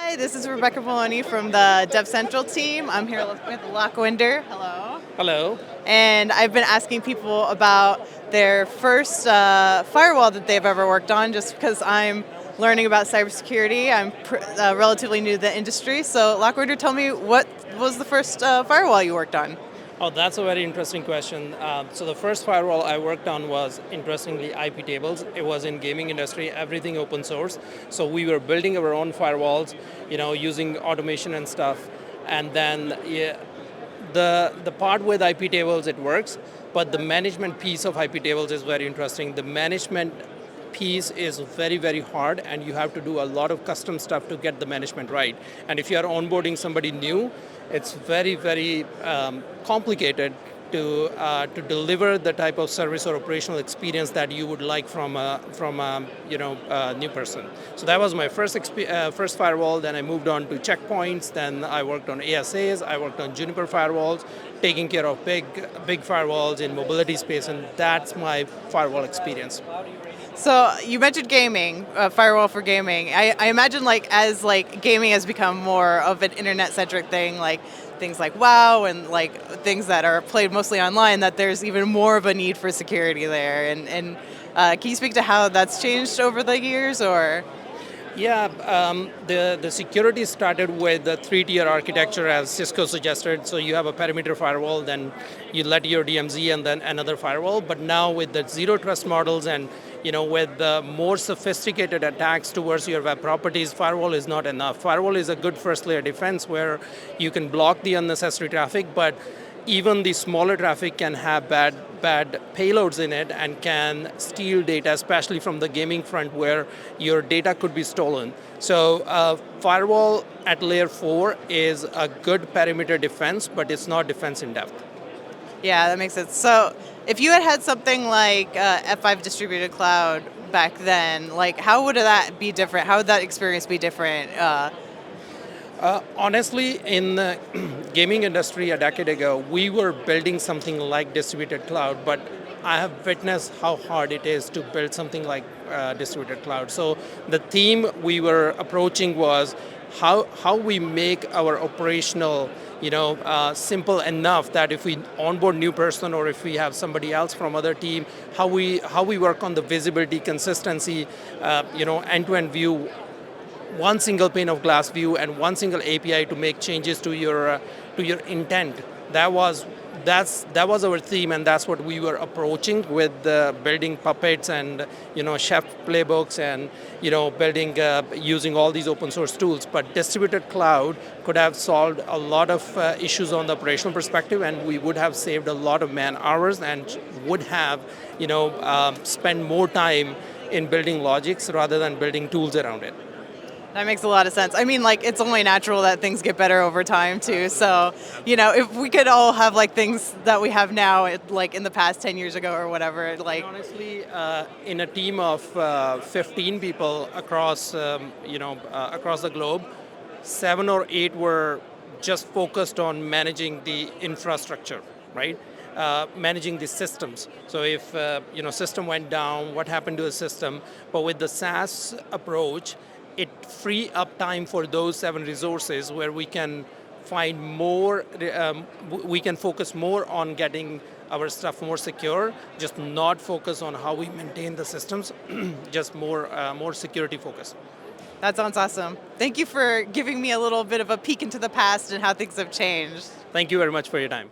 Hi, this is Rebecca Maloney from the DevCentral team. I'm here with Lock Winder. Hello. Hello. And I've been asking people about their first firewall that they've ever worked on, just because I'm learning about cybersecurity. I'm relatively new to the industry. So, Lock Winder, tell me, what was the first firewall you worked on? Oh, that's a very interesting question. So the first firewall I worked on was, interestingly, IP tables. It was in gaming industry, everything open source. So we were building our own firewalls, using automation and stuff. And then the part with IP tables, it works, but the management piece of IP tables is very interesting. The management piece is very, very hard, and you have to do a lot of custom stuff to get the management right. And if you are onboarding somebody new, it's very, very complicated to deliver the type of service or operational experience that you would like from a new person. So that was my first firewall. Then I moved on to checkpoints. Then I worked on ASAs. I worked on Juniper firewalls, taking care of big firewalls in mobility space, and that's my firewall experience. So you mentioned gaming, firewall for gaming. I imagine as gaming has become more of an internet-centric thing, like things like WoW and things that are played mostly online, that there's even more of a need for security there. And can you speak to how that's changed over the years, or? Yeah, the security started with the three-tier architecture as Cisco suggested. So you have a perimeter firewall, then you let your DMZ and then another firewall. But now with the zero trust models and with the more sophisticated attacks towards your web properties, firewall is not enough. Firewall is a good first layer defense where you can block the unnecessary traffic, but even the smaller traffic can have bad payloads in it and can steal data, especially from the gaming front where your data could be stolen. So firewall at layer 4 is a good perimeter defense, but it's not defense in depth. Yeah, that makes sense. So if you had something like F5 distributed cloud back then, how would that be different? How would that experience be different? Honestly, in the gaming industry a decade ago, we were building something like distributed cloud, but I have witnessed how hard it is to build something like distributed cloud. So the theme we were approaching was how we make our operational simple enough that if we onboard new person or if we have somebody else from other team, how we work on the visibility, consistency, end-to-end view, one single pane of glass view and one single API to make changes to your intent. That was our theme, and that's what we were approaching with building puppets and chef playbooks and building using all these open source tools. But distributed cloud could have solved a lot of issues on the operational perspective, and we would have saved a lot of man hours and would have spent more time in building logics rather than building tools around it. That makes a lot of sense. I mean, it's only natural that things get better over time, too. So, if we could all have, things that we have now, in the past 10 years ago or whatever, Honestly, in a team of 15 people across the globe, 7 or 8 were just focused on managing the infrastructure, right? Managing the systems. So if system went down, what happened to the system? But with the SaaS approach, it free up time for those 7 resources where we can find more, we can focus more on getting our stuff more secure, just not focus on how we maintain the systems, just more security focus. That sounds awesome. Thank you for giving me a little bit of a peek into the past and how things have changed. Thank you very much for your time.